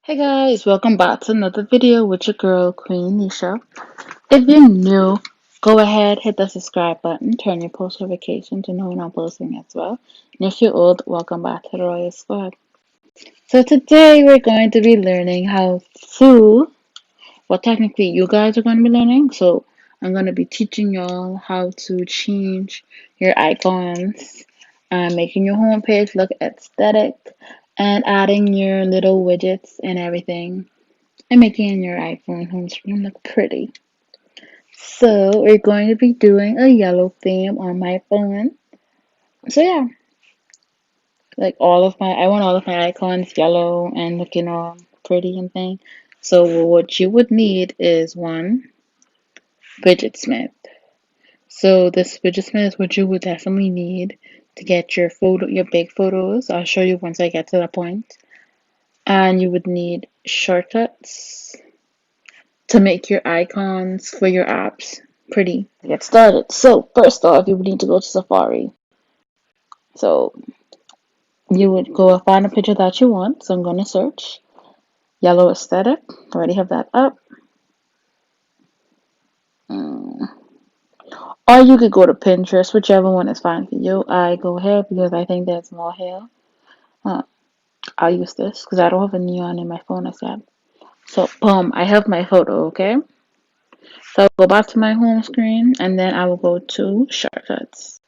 Hey guys, welcome back to another video with your girl Queen Nisha. If you're new, go ahead, hit the subscribe button, turn your post notification to know when I'm posting as well. And if you're old, welcome back to the Royal Squad. So today we're going to be learning how to, well technically you guys are going to be learning, so I'm going to be teaching y'all how to change your icons and making your homepage look aesthetic and adding your little widgets and everything and making your iPhone home screen look pretty. So we're going to be doing a yellow theme on my phone. So yeah, I want all of my icons yellow and looking all pretty and thing. So what you would need is one Widgetsmith. So this Widgetsmith is what you would definitely need to get your big photos. I'll show you once I get to that point. And you would need shortcuts to make your icons for your apps pretty to get started. So first off, you would need to go to Safari. So you would go find a picture that you want. So I'm going to search yellow aesthetic. Already have that up. Mm. Or you could go to Pinterest, whichever one is fine for you. I go here because I think there's more here. Uh, I'll use this because I don't have a neon in my phone as yet. So boom, I have my photo, okay? So I'll go back to my home screen and then I will go to shortcuts.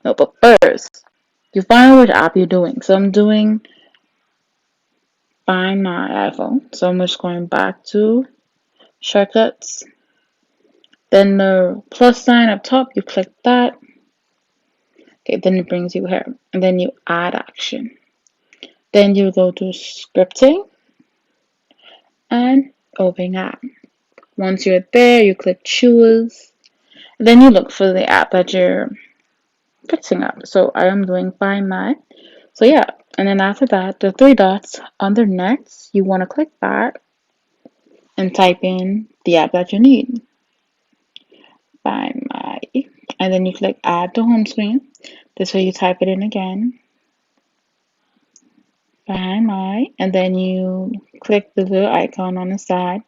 No, but first, you find out which app you're doing. So I'm doing Find My iPhone. So I'm just going back to Shortcuts. Then the plus sign up top, you click that. Okay, then it brings you here. And then you add action. Then you go to scripting and open app. Once you're there, you click choose. Then you look for the app that you're fixing up. So I am doing Find My. So yeah, and then after that, the three dots under next, you want to click that and type in the app that you need. Find My, and then you click add to home screen. This way you type it in again. Find My, and then you click the little icon on the side,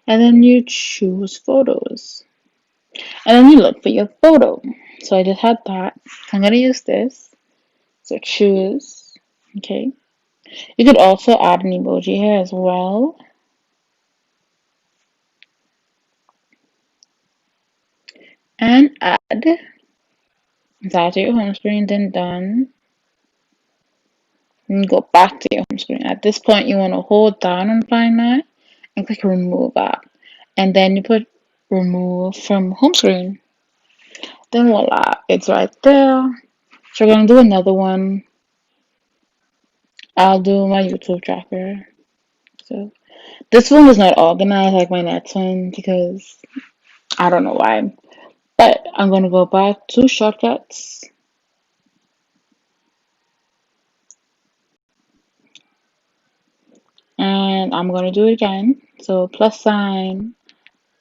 and then you choose photos. And then you look for your photo. So I just had that. I'm gonna use this. So choose. Okay. You could also add an emoji here as well. And add that to your home screen, then done. And go back to your home screen. At this point, you want to hold down on Find My and click Remove App. And then you put Remove from home screen. Then voila, it's right there. So we're going to do another one. I'll do my YouTube tracker. So this one is not organized like my next one because I don't know why. But I'm going to go back to shortcuts. And I'm going to do it again. So plus sign,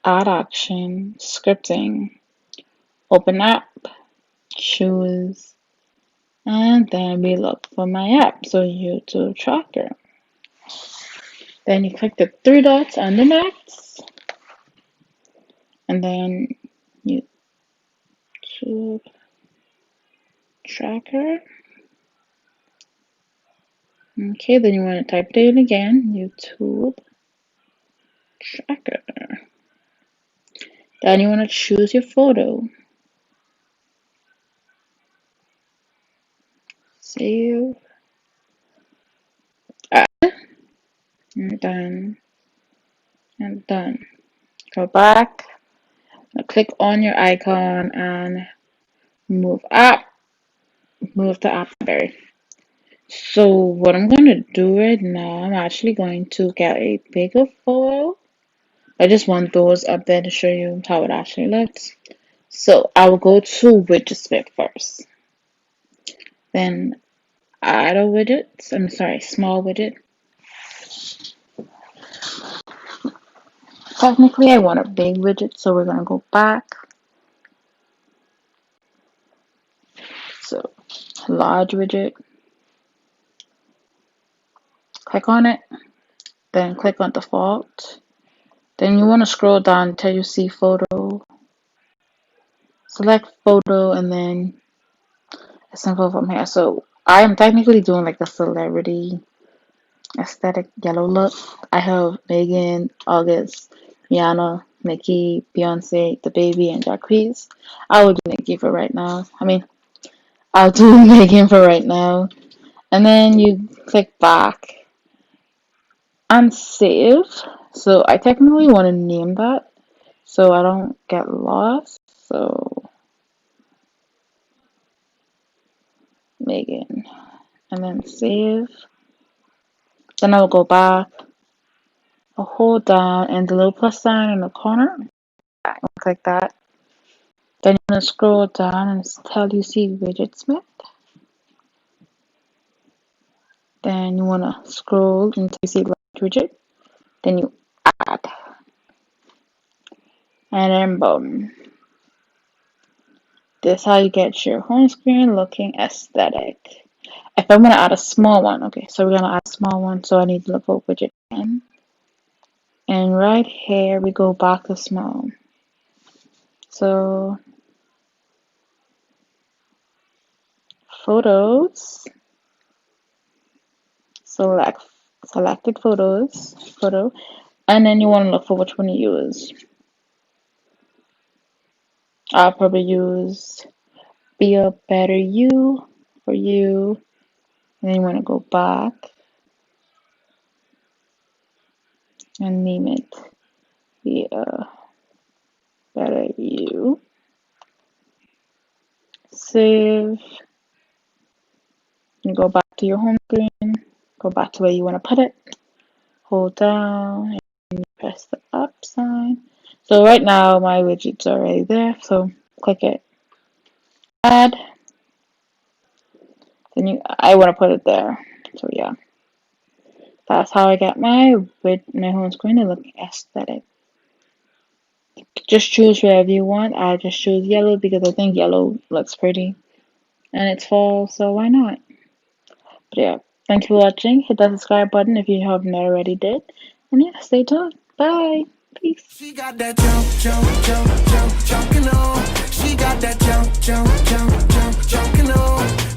add action, scripting, open app, choose, and then we look for my app. So YouTube tracker. Then you click the three dots under next, and then YouTube tracker. Okay, then you want to type it in again, YouTube tracker. Then you want to choose your photo. Save. Add. And done. And done. Go back. Now click on your icon and move up. Move to app library. So what I'm going to do right now, I'm actually going to get a bigger photo. I just want those up there to show you how it actually looks. So I will go to Widgetsmith first. Then add a widget. I'm sorry, small widget. Technically, I want a big widget, so we're going to go back. So large widget. Click on it. Then click on default. Then you want to scroll down until you see photo. Select photo and then it's simple from here. So I am technically doing like the celebrity aesthetic yellow look. I have Megan, August, Rihanna, Nicki, Beyonce, the baby, and Jacquees. I will do Nicki for right now. I'll do Megan for right now. And then you click back and save. So I technically want to name that so I don't get lost. So Megan. And then save. Then I'll go back. I'll hold down and the little plus sign in the corner. I'll click that. Then you're going to scroll down until you see Widgetsmith. Then you want to scroll until you see widget. Then you add. And then boom. This is how you get your home screen looking aesthetic. If I'm going to add a small one, okay, so we're going to add a small one, so I need to look for widget again. And right here, we go back to small. So, photos, selected photo, and then you want to look for which one you use. I'll probably use Be a Better You for you. And then you want to go back and name it Be a Better You. Save. And go back to your home screen. Go back to where you want to put it. Hold down and press the up sign. So right now my widget's already there. So click it. Add. Then I want to put it there. So yeah. That's how I get my home screen to look aesthetic. Just choose whatever you want. I just choose yellow because I think yellow looks pretty. And it's fall, so why not? But yeah, thanks for watching. Hit that subscribe button if you haven't already did. And yeah, stay tuned. Bye. Peace. She got that jump, jumping on. She got that jump, jumping on.